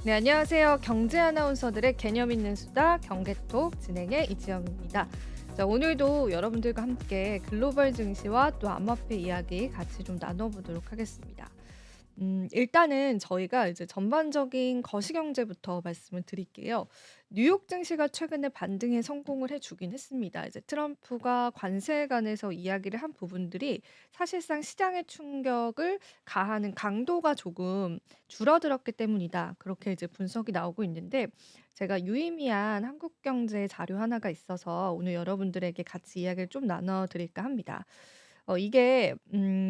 네, 안녕하세요. 경제 아나운서들의 개념 있는 수다 경제톡 진행의 이지영입니다. 자, 오늘도 여러분들과 함께 글로벌 증시와 또 암호화폐 이야기 같이 좀 나눠보도록 하겠습니다. 일단은 저희가 이제 전반적인 거시경제부터 말씀을 드릴게요. 뉴욕 증시가 최근에 반등에 성공을 해주긴 했습니다. 이제 트럼프가 관세에 관해서 이야기를 한 부분들이 사실상 시장의 충격을 가하는 강도가 조금 줄어들었기 때문이다. 그렇게 이제 분석이 나오고 있는데 제가 유의미한 한국 경제 자료 하나가 있어서 오늘 여러분들에게 같이 이야기를 좀 나눠 드릴까 합니다. 이게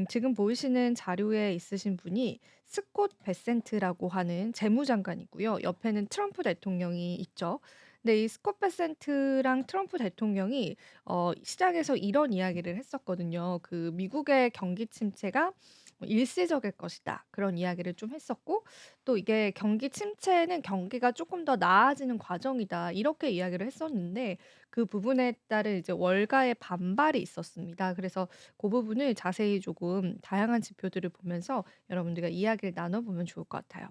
지금 보이시는 자료에 있으신 분이 스콧 베센트라고 하는 재무장관이고요. 옆에는 트럼프 대통령이 있죠. 근데 이 스콧 베센트랑 트럼프 대통령이 시장에서 이런 이야기를 했었거든요. 그 미국의 경기 침체가 뭐 일시적일 것이다. 그런 이야기를 좀 했었고 또 이게 경기 침체는 경기가 조금 더 나아지는 과정이다. 이렇게 이야기를 했었는데 그 부분에 따른 이제 월가의 반발이 있었습니다. 그래서 그 부분을 자세히 조금 다양한 지표들을 보면서 여러분들과 이야기를 나눠보면 좋을 것 같아요.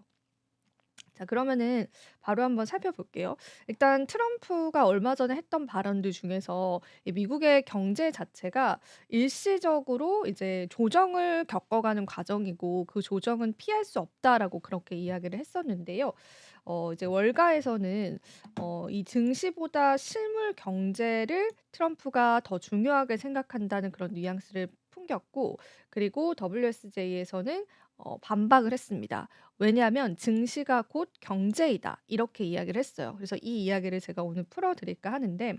자, 그러면은 바로 한번 살펴볼게요. 일단 트럼프가 얼마 전에 했던 발언들 중에서 이 미국의 경제 자체가 일시적으로 이제 조정을 겪어가는 과정이고 그 조정은 피할 수 없다라고 그렇게 이야기를 했었는데요. 이제 월가에서는 이 증시보다 실물 경제를 트럼프가 더 중요하게 생각한다는 그런 뉘앙스를 풍겼고 그리고 WSJ에서는 반박을 했습니다. 왜냐하면 "증시가 곧 경제이다." 이렇게 이야기를 했어요. 그래서 이 이야기를 제가 오늘 풀어 드릴까 하는데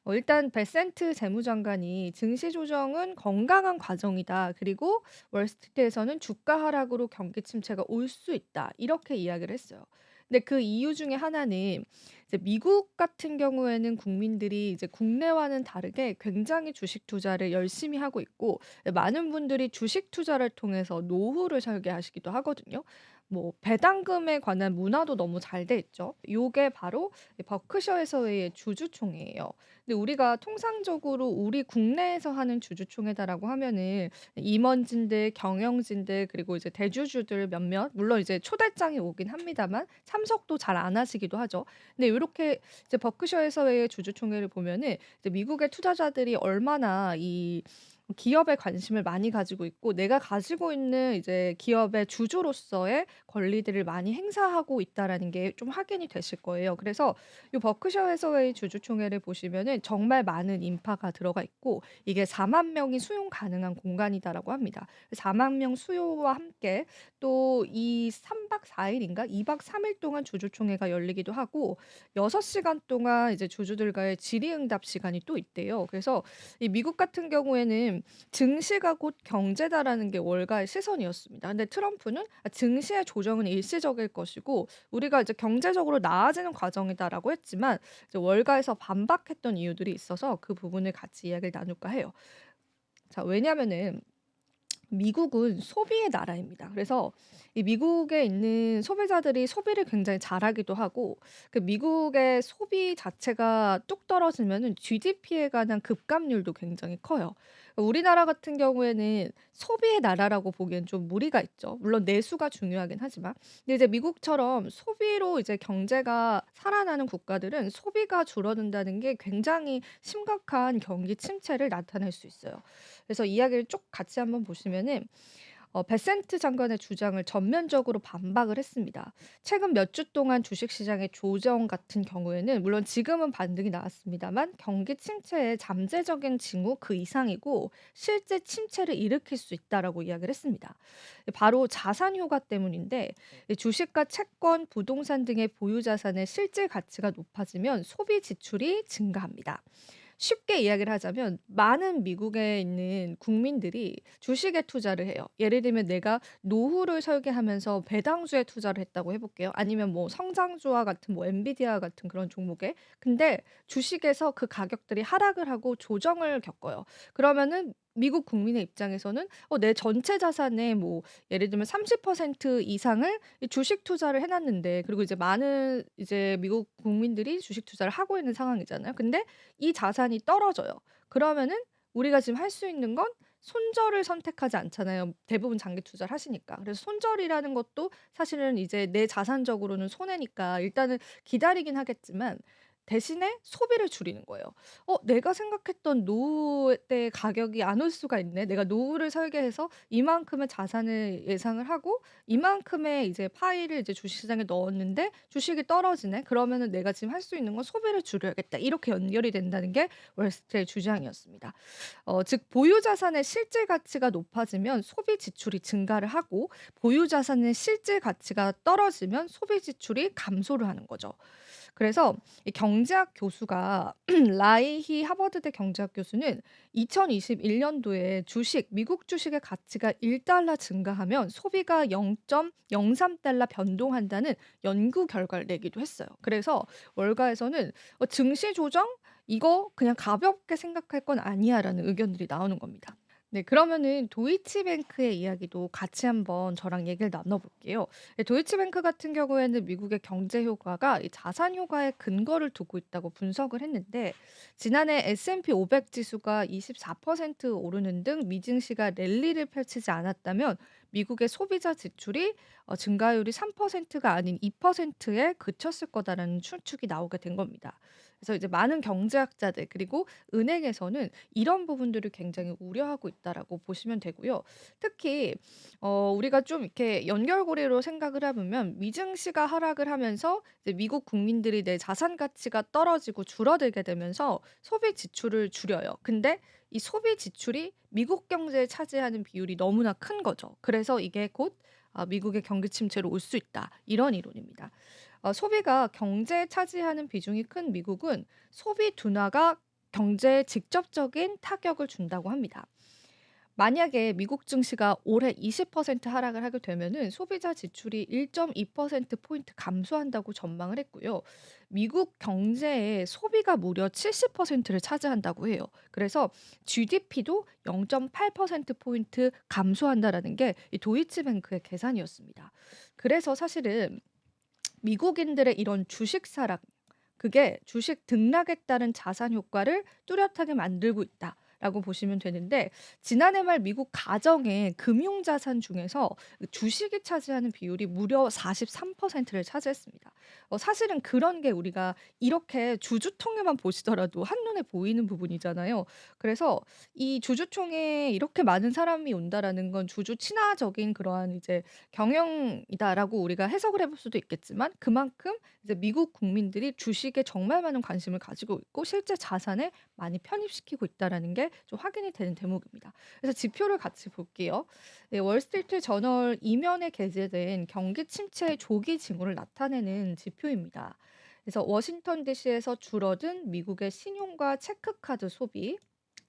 일단 베센트 재무장관이 "증시 조정은 건강한 과정이다. 그리고 월스트리트에서는 주가 하락으로 경기 침체가 올 수 있다." 이렇게 이야기를 했어요. 근데 그 이유 중에 하나는 이제 미국 같은 경우에는 국민들이 이제 국내와는 다르게 굉장히 주식 투자를 열심히 하고 있고 많은 분들이 주식 투자를 통해서 노후를 설계하시기도 하거든요. 뭐 배당금에 관한 문화도 너무 잘 돼 있죠. 요게 바로 이 버크셔 해서웨이의 주주총회예요. 근데 우리가 통상적으로 우리 국내에서 하는 주주총회다라고 하면은 임원진들, 경영진들 그리고 이제 대주주들 몇몇 물론 이제 초대장이 오긴 합니다만 참석도 잘 안 하시기도 하죠. 근데 요렇게 이제 버크셔에서의 주주총회를 보면은 이제 미국의 투자자들이 얼마나 이 기업에 관심을 많이 가지고 있고 내가 가지고 있는 이제 기업의 주주로서의 권리들을 많이 행사하고 있다라는 게 좀 확인이 되실 거예요. 그래서 이 버크셔 해서웨이 주주총회를 보시면은 정말 많은 인파가 들어가 있고 이게 4만 명이 수용 가능한 공간이다라고 합니다. 4만 명 수요와 함께 또 이 3박 4 일인가 2박 3일 동안 주주총회가 열리기도 하고 6 시간 동안 이제 주주들과의 질의응답 시간이 또 있대요. 그래서 이 미국 같은 경우에는 "증시가 곧 경제다."라는 게 월가의 시선이었습니다. 근데 트럼프는 증시의 조정은 일시적일 것이고 우리가 이제 "경제적으로 나아지는 과정이다."라고 했지만 이제 월가에서 반박했던 이유들이 있어서 그 부분을 같이 이야기를 나눌까 해요. 자, 왜냐면은 미국은 소비의 나라입니다. 그래서 이 미국에 있는 소비자들이 소비를 굉장히 잘하기도 하고 그 미국의 소비 자체가 뚝 떨어지면은 GDP에 관한 급감률도 굉장히 커요. 우리나라 같은 경우에는 소비의 나라라고 보기엔 좀 무리가 있죠. 물론 내수가 중요하긴 하지만. 근데 이제 미국처럼 소비로 이제 경제가 살아나는 국가들은 소비가 줄어든다는 게 굉장히 심각한 경기 침체를 나타낼 수 있어요. 그래서 이야기를 쭉 같이 한번 보시면은 베센트 장관의 주장을 전면적으로 반박을 했습니다. 최근 몇 주 동안 주식 시장의 조정 같은 경우에는 물론 지금은 반등이 나왔습니다만 경기 침체의 잠재적인 징후 그 이상이고 실제 침체를 일으킬 수 있다라고 이야기를 했습니다. 바로 자산 효과 때문인데 이 주식과 채권, 부동산 등의 보유 자산의 실질 가치가 높아지면 소비 지출이 증가합니다. 쉽게 이야기를 하자면 많은 미국에 있는 국민들이 주식에 투자를 해요. 예를 들면 내가 노후를 설계하면서 배당주에 투자를 했다고 해 볼게요. 아니면 뭐 성장주와 같은 뭐 엔비디아 같은 그런 종목에. 근데 주식에서 그 가격들이 하락을 하고 조정을 겪어요. 그러면은 미국 국민의 입장에서는 내 전체 자산의 뭐 예를 들면 30% 이상을 이 주식 투자를 해 놨는데 그리고 이제 많은 이제 미국 국민들이 주식 투자를 하고 있는 상황이잖아요. 근데 이 자산이 떨어져요. 그러면은 우리가 지금 할 수 있는 건 손절을 선택하지 않잖아요. 대부분 장기 투자를 하시니까. 그래서 손절이라는 것도 사실은 이제 내 자산적으로는 손해니까 일단은 기다리긴 하겠지만 대신에 소비를 줄이는 거예요. '내가 생각했던 노후 때 가격이 안 올 수가 있네. 내가 노후를 설계해서 이만큼의 자산을 예상을 하고 이만큼의 이제 파이를 이제 주식시장에 넣었는데 주식이 떨어지네. 그러면은 내가 지금 할 수 있는 건 소비를 줄여야겠다.' 이렇게 연결이 된다는 게 월스트리트의 주장이었습니다. 즉 보유 자산의 실질 가치가 높아지면 소비 지출이 증가를 하고 보유 자산의 실질 가치가 떨어지면 소비 지출이 감소를 하는 거죠. 그래서 이 경제학 교수가 라이히 하버드대 경제학 교수는 2021 년도에 미국 주식의 가치가 1달러 증가하면 소비가 0.03달러 변동한다는 연구 결과를 내기도 했어요. 그래서 월가에서는 증시 조정 이거 그냥 가볍게 생각할 건 아니야라는 의견들이 나오는 겁니다. 네, 그러면은 도이치뱅크의 이야기도 같이 한번 저랑 얘기를 나눠볼게요. 네, 도이치뱅크 같은 경우에는 미국의 경제 효과가 이 자산 효과에 근거를 두고 있다고 분석을 했는데 지난해 S&P 500 지수가 24% 오르는 등 미증시가 랠리를 펼치지 않았다면 미국의 소비자 지출이 증가율이 3%가 아닌 2%에 그쳤을 거다라는 추측이 나오게 된 겁니다. 그래서 이제 많은 경제학자들 그리고 은행에서는 이런 부분들을 굉장히 우려하고 있다라고 보시면 되고요. 특히 우리가 좀 이렇게 연결고리로 생각을 해 보면 미증시가 하락을 하면서 이제 미국 국민들이 내 자산 가치가 떨어지고 줄어들게 되면서 소비 지출을 줄여요. 근데 이 소비 지출이 미국 경제에 차지하는 비율이 너무나 큰 거죠. 그래서 이게 곧 미국의 경기 침체로 올 수 있다. 이런 이론입니다. 소비가 경제에 차지하는 비중이 큰 미국은 소비 둔화가 경제에 직접적인 타격을 준다고 합니다. 만약에 미국 증시가 올해 20% 하락을 하게 되면은 소비자 지출이 1.2% 포인트 감소한다고 전망을 했고요. 미국 경제의 소비가 무려 70%를 차지한다고 해요. 그래서 GDP도 0.8% 포인트 감소한다라는 게 이 도이치뱅크의 계산이었습니다. 그래서 사실은 미국인들의 이런 주식 사랑 그게 주식 등락에 따른 자산 효과를 뚜렷하게 만들고 있다라고 보시면 되는데 지난해 말 미국 가정의 금융 자산 중에서 주식이 차지하는 비율이 무려 43%를 차지했습니다. 사실은 그런 게 우리가 이렇게 주주총회만 보시더라도 한눈에 보이는 부분이잖아요. 그래서 이 주주총회에 이렇게 많은 사람이 온다라는 건 주주 친화적인 그러한 이제 경영이다라고 우리가 해석을 해볼 수도 있겠지만 그만큼 이제 미국 국민들이 주식에 정말 많은 관심을 가지고 있고 실제 자산에 많이 편입시키고 있다라는 게 좀 확인이 되는 대목입니다. 그래서 지표를 같이 볼게요. 네, 월스트리트 저널 이면에 게재된 경기 침체의 조기 징후를 나타내는 지표입니다. 그래서 워싱턴 DC에서 줄어든 미국의 신용과 체크카드 소비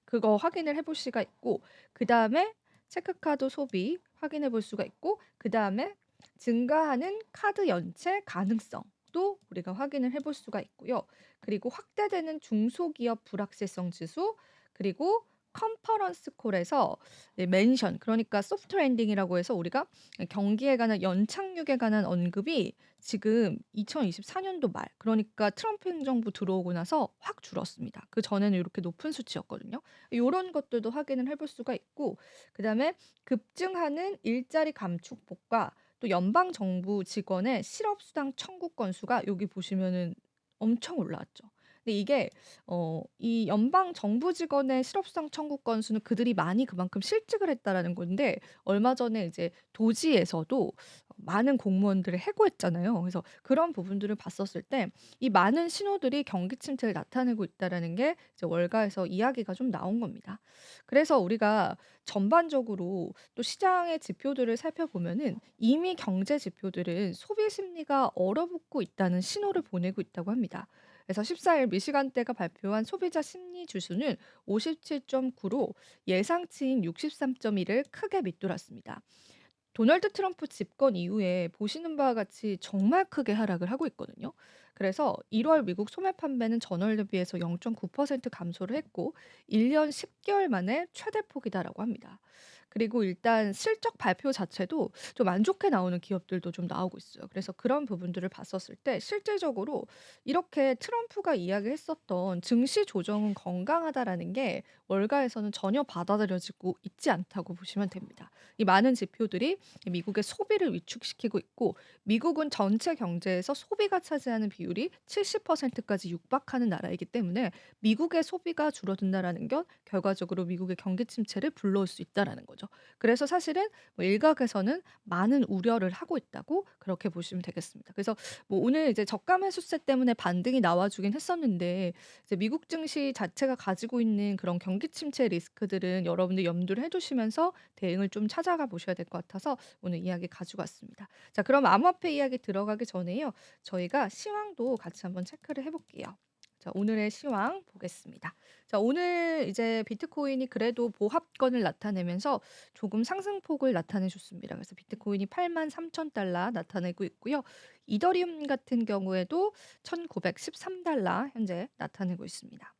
그거 확인을 해볼 수가 있고 그다음에 체크카드 소비 확인해 볼 수가 있고 그다음에 증가하는 카드 연체 가능성도 우리가 확인을 해볼 수가 있고요. 그리고 확대되는 중소기업 불확실성 지수 그리고 컨퍼런스 콜에서 멘션 그러니까 소프트 랜딩이라고 해서 우리가 경기에 관한 연착륙에 관한 언급이 지금 2024 년도 말 그러니까 트럼프 행정부 들어오고 나서 확 줄었습니다. 그전에는 이렇게 높은 수치였거든요. 요런 것들도 확인을 해볼 수가 있고 그다음에 급증하는 일자리 감축폭과 또 연방 정부 직원의 실업수당 청구 건수가 여기 보시면은 엄청 올라왔죠. 근데 이게 이 연방 정부 직원의 실업수당 청구 건수는 그들이 많이 그만큼 실직을 했다라는 건데 얼마 전에 이제 도지에서도 많은 공무원들을 해고했잖아요. 그래서 그런 부분들을 봤었을 때 이 많은 신호들이 경기 침체를 나타내고 있다라는 게 이제 월가에서 이야기가 좀 나온 겁니다. 그래서 우리가 전반적으로 또 시장의 지표들을 살펴보면은 이미 경제 지표들은 소비 심리가 얼어붙고 있다는 신호를 보내고 있다고 합니다. 그래서 14일 미시간대가 발표한 소비자 심리 지수는 57.9로 예상치인 63.1을 크게 밑돌았습니다. 도널드 트럼프 집권 이후에 보시는 바와 같이 정말 크게 하락을 하고 있거든요. 그래서 1월 미국 소매 판매는 전월 대비해서 0.9% 감소를 했고 1년 10개월 만에 최대폭이다라고 합니다. 그리고 일단 실적 발표 자체도 좀 안 좋게 나오는 기업들도 좀 나오고 있어요. 그래서 그런 부분들을 봤었을 때 실질적으로 이렇게 트럼프가 이야기했었던 "증시 조정은 건강하다."라는 게 월가에서는 전혀 받아들여지고 있지 않다고 보시면 됩니다. 이 많은 지표들이 미국의 소비를 위축시키고 있고, 미국은 전체 경제에서 소비가 차지하는 비율이 70%까지 육박하는 나라이기 때문에 미국의 소비가 줄어든다라는 건 결과적으로 미국의 경기 침체를 불러올 수 있다라는 거죠. 그래서 사실은 뭐 일각에서는 많은 우려를 하고 있다고 그렇게 보시면 되겠습니다. 그래서 뭐 오늘 이제 저가 매수세 때문에 반등이 나와주긴 했었는데, 이제 미국 증시 자체가 가지고 있는 그런 경기 침체 리스크들은 여러분들 염두를 해두시면서 대응을 좀 찾아가 보셔야 될 것 같아서 오늘 이야기 가지고 왔습니다. 자, 그럼 암호화폐 이야기 들어가기 전에요, 저희가 시황도 같이 한번 체크를 해볼게요. 자, 오늘의 시황 보겠습니다. 자, 오늘 이제 비트코인이 그래도 보합권을 나타내면서 조금 상승폭을 나타내 줬습니다. 그래서 비트코인이 83,000달러 나타내고 있고요. 이더리움 같은 경우에도 1,913달러 현재 나타내고 있습니다.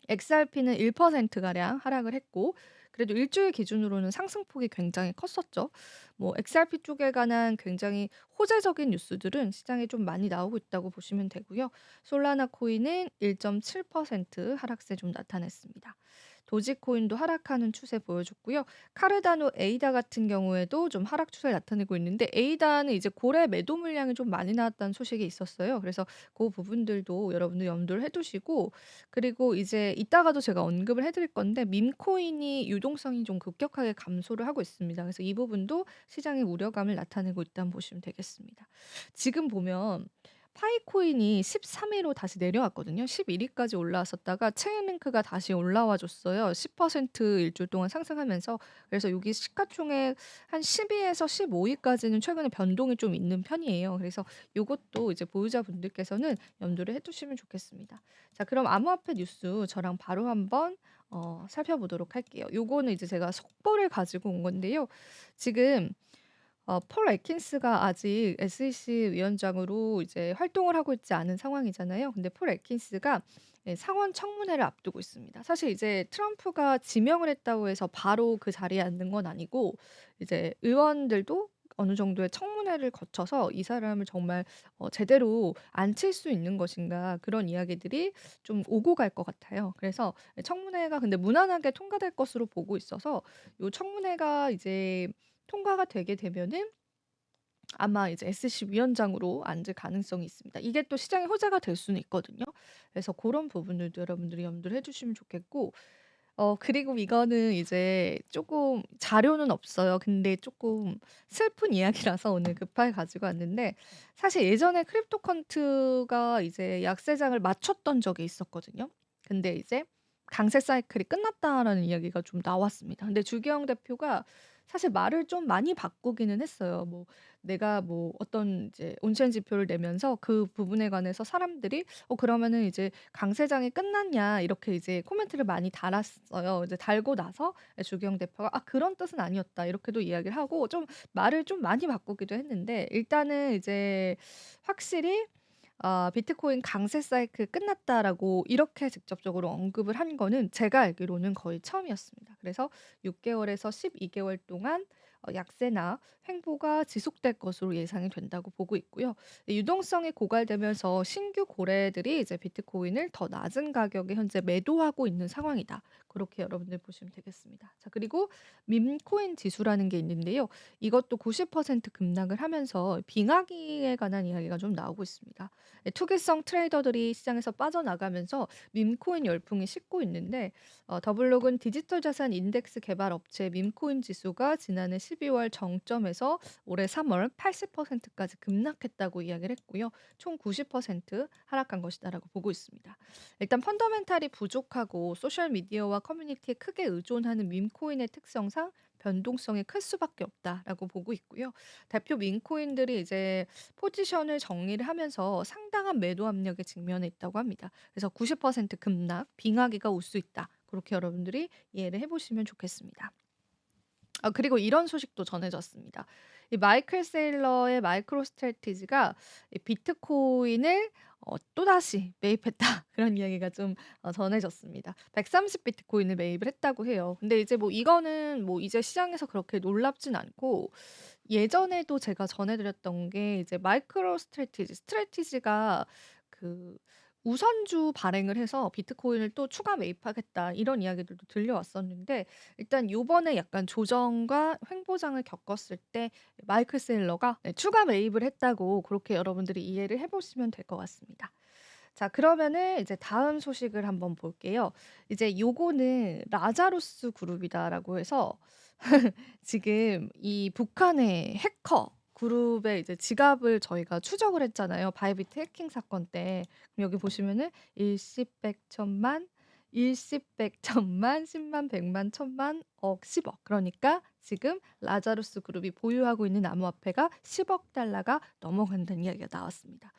XRP는 1% 가량 하락을 했고, 그래도 일주일 기준으로는 상승폭이 굉장히 컸었죠. 뭐 XRP 쪽에 관한 굉장히 호재적인 뉴스들은 시장에 좀 많이 나오고 있다고 보시면 되고요. 솔라나 코인은 1.7% 하락세 좀 나타냈습니다. 도지코인도 하락하는 추세 보여줬고요. 카르다노 에이다 같은 경우에도 좀 하락 추세를 나타내고 있는데, 에이다는 이제 고래 매도 물량이 좀 많이 나왔다는 소식이 있었어요. 그래서 그 부분들도 여러분들 염두를 해두시고, 그리고 이제 이따가도 제가 언급을 해 드릴 건데, 밈코인이 유동성이 좀 급격하게 감소를 하고 있습니다. 그래서 이 부분도 시장의 우려감을 나타내고 있다고 보시면 되겠습니다. 지금 보면 파이코인이 13위로 다시 내려왔거든요. 11위까지 올라왔었다가 체인링크가 다시 올라와 줬어요. 10% 일주일 동안 상승하면서. 그래서 여기 시가총액 한 10위에서 15위까지는 최근에 변동이 좀 있는 편이에요. 그래서 요것도 이제 보유자분들께서는 염두를 해 두시면 좋겠습니다. 자, 그럼 암호화폐 뉴스 저랑 바로 한번 살펴보도록 할게요. 요거는 이제 제가 속보를 가지고 온 건데요. 지금 폴 애킨스가 아직 SEC 위원장으로 이제 활동을 하고 있지 않은 상황이잖아요. 근데 폴 애킨스가 상원 청문회를 앞두고 있습니다. 사실 이제 트럼프가 지명을 했다고 해서 바로 그 자리에 앉는 건 아니고, 이제 의원들도 어느 정도의 청문회를 거쳐서 이 사람을 정말 제대로 앉힐 수 있는 것인가, 그런 이야기들이 좀 오고 갈 것 같아요. 그래서 청문회가 근데 무난하게 통과될 것으로 보고 있어서, 요 청문회가 이제 통과가 되게 되면은 아마 이제 SC 위원장으로 앉을 가능성이 있습니다. 이게 또 시장의 호재가 될 수는 있거든요. 그래서 그런 부분들도 여러분들이 염두를 해 주시면 좋겠고, 그리고 이거는 이제 조금 자료는 없어요. 근데 조금 슬픈 이야기라서 오늘 급하게 가지고 왔는데, 사실 예전에 크립토컨트가 이제 약세장을 맞췄던 적이 있었거든요. 근데 이제 "강세 사이클이 끝났다."라는 이야기가 좀 나왔습니다. 근데 주기영 대표가 사실 말을 좀 많이 바꾸기는 했어요. 뭐 내가 뭐 어떤 이제 온천 지표를 내면서 그 부분에 관해서 사람들이 그러면은 이제 "강세장이 끝났냐?" 이렇게 이제 코멘트를 많이 달았어요. 이제 달고 나서 주기영 대표가 "아 그런 뜻은 아니었다." 이렇게도 이야기를 하고 좀 말을 좀 많이 바꾸기도 했는데, 일단은 이제 확실히 "비트코인 강세 사이클 끝났다."라고 이렇게 직접적으로 언급을 한 거는 제가 알기로는 거의 처음이었습니다. 그래서 6 개월에서 12 개월 동안 약세나 횡보가 지속될 것으로 예상이 된다고 보고 있고요. 이 유동성이 고갈되면서 신규 고래들이 이제 비트코인을 더 낮은 가격에 현재 매도하고 있는 상황이다. 그렇게 여러분들 보시면 되겠습니다. 자, 그리고 밈코인 지수라는 게 있는데요. 이것도 90% 급락을 하면서 빙하기에 관한 이야기가 좀 나오고 있습니다. 투기성 트레이더들이 시장에서 빠져나가면서 밈코인 열풍이 식고 있는데, 더블록은 디지털 자산 인덱스 개발 업체 밈코인 지수가 지난해 12월 정점에서 올해 3월 80%까지 급락했다고 이야기를 했고요. 총 90% 하락한 것이다라고 보고 있습니다. 일단 펀더멘탈이 부족하고 소셜 미디어와 커뮤니티에 크게 의존하는 밈코인의 특성상 변동성이 클 수밖에 없다라고 보고 있고요. 대표 밈코인들이 이제 포지션을 정리를 하면서 상당한 매도 압력에 직면해 있다고 합니다. 그래서 90% 급락, 빙하기가 올 수 있다. 그렇게 여러분들이 이해를 해 보시면 좋겠습니다. 그리고 이런 소식도 전해졌습니다. 이 마이클 세일러의 마이크로 스트래티지가 이 비트코인을 또다시 매입했다. 그런 이야기가 좀 전해졌습니다. 130 비트코인을 매입을 했다고 해요. 근데 이제 뭐 이거는 뭐 이제 시장에서 그렇게 놀랍진 않고 예전에도 제가 전해 드렸던 게 이제 마이크로 스트래티지가 그 우선주 발행을 해서 "비트코인을 또 추가 매입하겠다." 이런 이야기들도 들려왔었는데 일단 요번에 약간 조정과 횡보장을 겪었을 때 마이클 세일러가 네 추가 매입을 했다고 그렇게 여러분들이 이해를 해 보시면 될 것 같습니다. 자 그러면은 이제 다음 소식을 한번 볼게요. 이제 요거는 라자루스 그룹이다라고 해서 지금 이 북한의 해커 그룹의 이제 지갑을 저희가 추적을 했잖아요, 바이비트 해킹 사건 때. 그럼 여기 보시면은 일십, 백, 천만, 일십, 백, 천만, 십만, 백만, 천만, 억, 10억. 그러니까 지금 라자루스 그룹이 보유하고 있는 암호화폐가 10억 달러가 넘어간다는 이야기가 나왔습니다.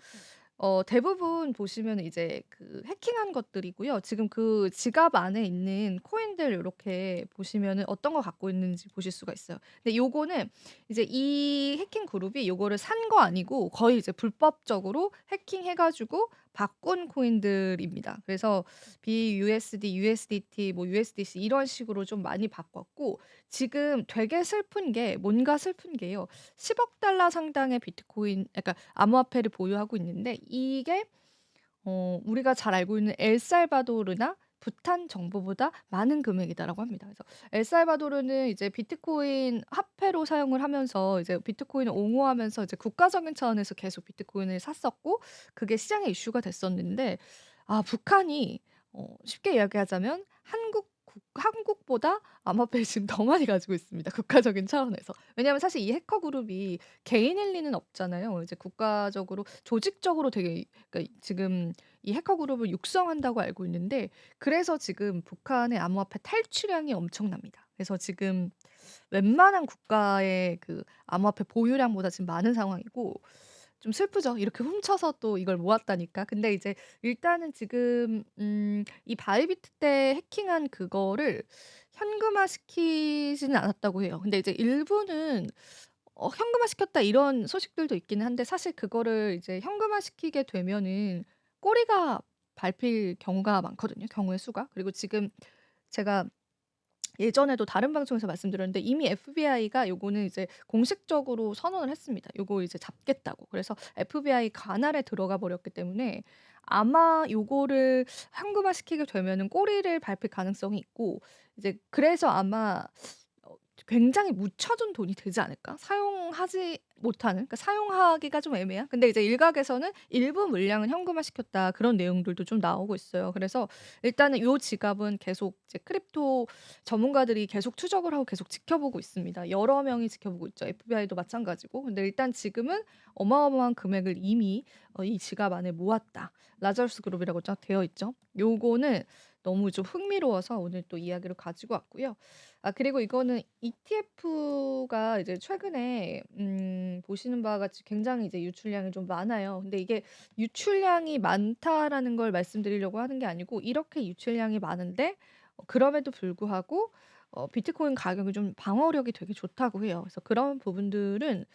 대부분 보시면은 이제 그 해킹한 것들이고요. 지금 그 지갑 안에 있는 코인들 요렇게 보시면은 어떤 거 갖고 있는지 보실 수가 있어요. 근데 요거는 이제 이 해킹 그룹이 요거를 산 거 아니고 거의 이제 불법적으로 해킹해 가지고 바꾼 코인들입니다. 그래서 BUSD, USDT, 뭐 USDC 이런 식으로 좀 많이 바꿨고 지금 되게 슬픈 게 뭔가 슬픈 게요. 10억 달러 상당의 비트코인 그러니까 암호화폐를 보유하고 있는데 이게 우리가 잘 알고 있는 엘살바도르나 부탄 정부보다 많은 금액이다라고 합니다. 그래서 엘살바도르는 이제 비트코인 화폐로 사용을 하면서 이제 비트코인을 옹호하면서 이제 국가적인 차원에서 계속 비트코인을 샀었고 그게 시장의 이슈가 됐었는데 북한이 쉽게 이야기하자면 한국보다 암호화폐를 지금 더 많이 가지고 있습니다, 국가적인 차원에서. 왜냐하면 사실 이 해커 그룹이 개인일 리는 없잖아요. 이제 국가적으로 조직적으로 되게 그러니까 지금 이 해커 그룹을 육성한다고 알고 있는데 그래서 지금 북한의 암호화폐 탈취량이 엄청납니다. 그래서 지금 웬만한 국가의 그 암호화폐 보유량보다 지금 많은 상황이고 좀 슬프죠. 이렇게 훔쳐서 또 이걸 모았다니까. 근데 이제 일단은 지금 이 바이비트 때 해킹한 그거를 현금화시키지는 않았다고 해요. 근데 이제 일부는 현금화시켰다 이런 소식들도 있기는 한데 사실 그거를 이제 현금화시키게 되면은 꼬리가 밟힐 경우가 많거든요, 경우의 수가. 그리고 지금 제가 예전에도 다른 방송에서 말씀드렸는데 이미 FBI가 요거는 이제 공식적으로 선언을 했습니다. 요거 이제 잡겠다고. 그래서 FBI 관할에 들어가 버렸기 때문에 아마 요거를 현금화시키게 되면은 꼬리를 밟힐 가능성이 있고 이제 그래서 아마 굉장히 묻혀둔 돈이 되지 않을까? 사용하지 못하는 그러니까 사용하기가 좀 애매한 근데 이제 일각에서는 "일부 물량은 현금화시켰다." 그런 내용들도 좀 나오고 있어요. 그래서 일단은 요 지갑은 계속 이제 크립토 전문가들이 계속 추적을 하고 계속 지켜보고 있습니다. 여러 명이 지켜보고 있죠. FBI도 마찬가지고. 근데 일단 지금은 어마어마한 금액을 이미 이 지갑 안에 모았다. 라자루스 그룹이라고 딱 되어 있죠. 요거는 너무 좀 흥미로워서 오늘 또 이야기를 가지고 왔고요. 그리고 이거는 ETF가 이제 최근에 보시는 바와 같이 굉장히 이제 유출량이 좀 많아요. 근데 이게 유출량이 많다라는 걸 말씀드리려고 하는 게 아니고 이렇게 유출량이 많은데 그럼에도 불구하고 비트코인 가격이 좀 방어력이 되게 좋다고 해요. 그래서 그런 부분들은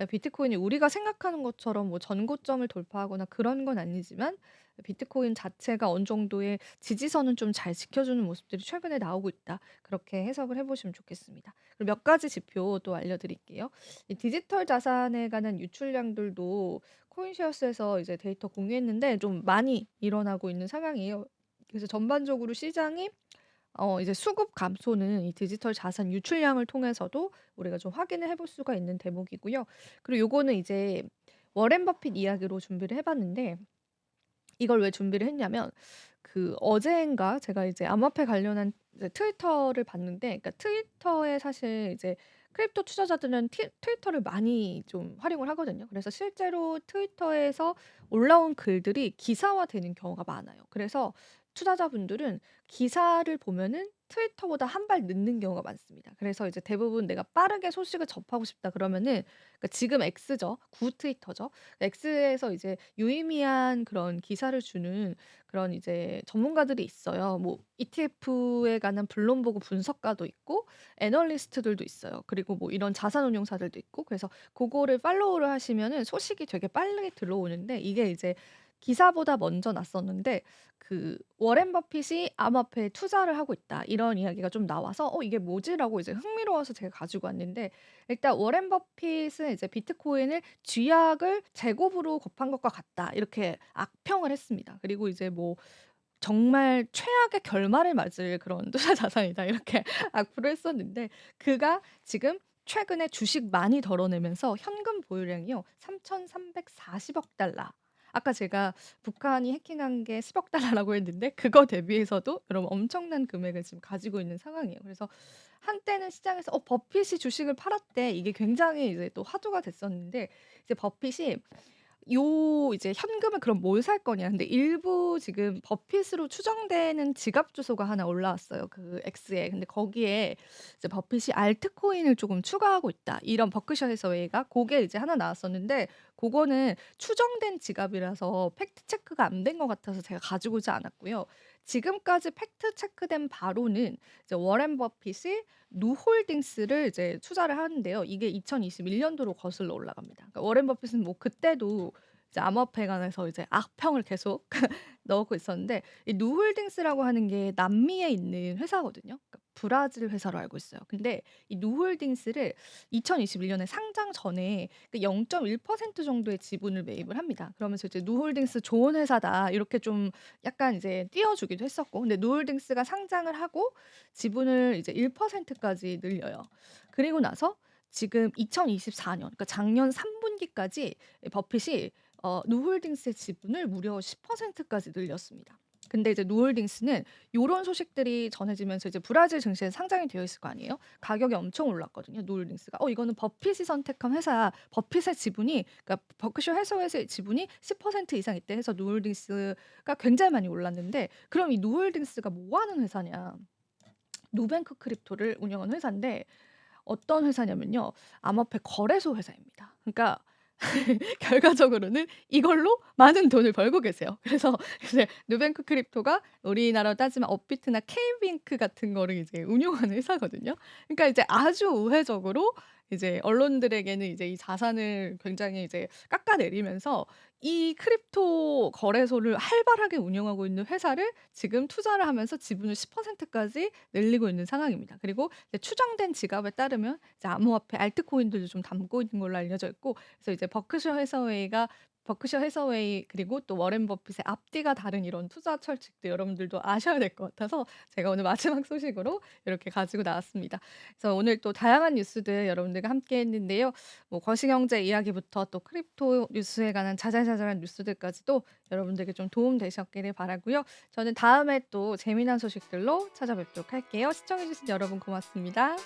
비트코인이 우리가 생각하는 것처럼 뭐 전고점을 돌파하거나 그런 건 아니지만 비트코인 자체가 어느 정도의 지지선은 좀 잘 지켜주는 모습들이 최근에 나오고 있다. 그렇게 해석을 해 보시면 좋겠습니다. 그리고 몇 가지 지표 또 알려드릴게요. 이 디지털 자산에 관한 유출량들도 코인쉐어스에서 이제 데이터 공유했는데 좀 많이 일어나고 있는 상황이에요. 그래서 전반적으로 시장이 이제 수급 감소는 이 디지털 자산 유출량을 통해서도 우리가 좀 확인을 해볼 수가 있는 대목이고요. 그리고 요거는 이제 워렌 버핏 이야기로 준비를 해 봤는데 이걸 왜 준비를 했냐면 그 어제인가 제가 이제 암호화폐 관련한 이제 트위터를 봤는데 그러니까 트위터에 사실 이제 크립토 투자자들은 트위터를 많이 좀 활용을 하거든요. 그래서 실제로 트위터에서 올라온 글들이 기사화되는 경우가 많아요. 그래서 투자자분들은 기사를 보면은 트위터보다 한 발 늦는 경우가 많습니다. 그래서 이제 대부분 내가 빠르게 소식을 접하고 싶다 그러면은, 그러니까 지금 X죠. 구 트위터죠. X에서 이제 유의미한 그런 기사를 주는 그런 이제 전문가들이 있어요. 뭐 ETF에 관한 본론 보고 분석가도 있고 애널리스트들도 있어요. 그리고 뭐 이런 자산운용사들도 있고, 그래서 그거를 팔로우를 하시면은 소식이 되게 빨리 들어오는데, 이게 이제 기사보다 먼저 났었는데 그 워렌 버핏이 암호화폐에 투자를 하고 있다, 이런 이야기가 좀 나와서 이게 뭐지라고 이제 흥미로워서 제가 가지고 왔는데, 일단 워렌 버핏은 이제 비트코인을 쥐약을 제곱으로 곱한 것과 같다, 이렇게 악평을 했습니다. 그리고 이제 뭐 정말 최악의 결말을 맞을 그런 투자 자산이다, 이렇게 악플을 했었는데, 그가 지금 최근에 주식 많이 덜어내면서 현금 보유량이요 3,340억 달러. 아까 제가 북한이 해킹한 게 10억 달러라고 했는데, 그거 대비해서도 여러분 엄청난 금액을 지금 가지고 있는 상황이에요. 그래서 한때는 시장에서 버핏이 주식을 팔았대, 이게 굉장히 이제 또 화두가 됐었는데, 이제 버핏이 이제 현금을 그럼 뭘 살 거냐. 근데 일부 지금 버핏으로 추정되는 지갑 주소가 하나 올라왔어요, 그 X에. 근데 거기에 이제 버핏이 알트코인을 조금 추가하고 있다, 이런 버크셔 해서웨이가 고게 이제 하나 나왔었는데, 그거는 추정된 지갑이라서 팩트 체크가 안 된 것 같아서 제가 가지고 오지 않았고요. 지금까지 팩트 체크된 바로는 이제 워렌 버핏이 누홀딩스를 이제 투자를 하는데요. 이게 2021년도로 거슬러 올라갑니다. 그러니까 워렌 버핏은 뭐 그때도 이제 암호화폐에 관해서 이제 악평을 계속 넣고 있었는데, 이 누홀딩스라고 하는 게 남미에 있는 회사거든요. 그러니까 브라질 회사로 알고 있어요. 근데 이 누홀딩스를 2021년에 상장 전에 그 0.1% 정도의 지분을 매입을 합니다. 그러면서 이제 누홀딩스 좋은 회사다, 이렇게 좀 약간 이제 띄워주기도 했었고, 근데 누홀딩스가 상장을 하고 지분을 이제 1%까지 늘려요. 그리고 나서 지금 2024년, 그러니까 작년 3분기까지 버핏이 누홀딩스의 지분을 무려 10%까지 늘렸습니다. 근데 이제 누홀딩스는 요런 소식들이 전해지면서 이제 브라질 증시에 상장이 되어 있을 거 아니에요? 가격이 엄청 올랐거든요, 누홀딩스가. 이거는 버핏이 선택한 회사야. 버핏의 지분이, 그러니까 버크셔 해서웨이의 지분이 10% 이상 있대 해서 누홀딩스가 굉장히 많이 올랐는데, 그럼 이 누홀딩스가 뭐 하는 회사냐? 누뱅크 크립토를 운영하는 회사인데, 어떤 회사냐면요, 암호화폐 거래소 회사입니다. 그러니까 결과적으로는 이걸로 많은 돈을 벌고 계세요. 그래서 이제 누뱅크 크립토가 우리나라로 따지면 업비트나 K뱅크 같은 거를 이제 운용하는 회사거든요. 그러니까 이제 아주 우회적으로 이제 언론들에게는 이제 이 자산을 굉장히 이제 깎아내리면서 이 크립토 거래소를 활발하게 운영하고 있는 회사를 지금 투자를 하면서 지분을 10%까지 늘리고 있는 상황입니다. 그리고 이제 추정된 지갑에 따르면 이제 암호화폐 알트코인들도 좀 담고 있는 걸로 알려져 있고, 그래서 이제 버크셔 해서웨이 그리고 또 워렌 버핏의 앞뒤가 다른 이런 투자 철칙도 여러분들도 아셔야 될 것 같아서 제가 오늘 마지막 소식으로 이렇게 가지고 나왔습니다. 그래서 오늘 또 다양한 뉴스들 여러분들과 함께 했는데요. 뭐 거시경제 이야기부터 또 크립토 뉴스에 관한 자잘자잘한 뉴스들까지도 여러분들께 좀 도움 되셨기를 바라고요. 저는 다음에 또 재미난 소식들로 찾아뵙도록 할게요. 시청해 주신 여러분 고맙습니다.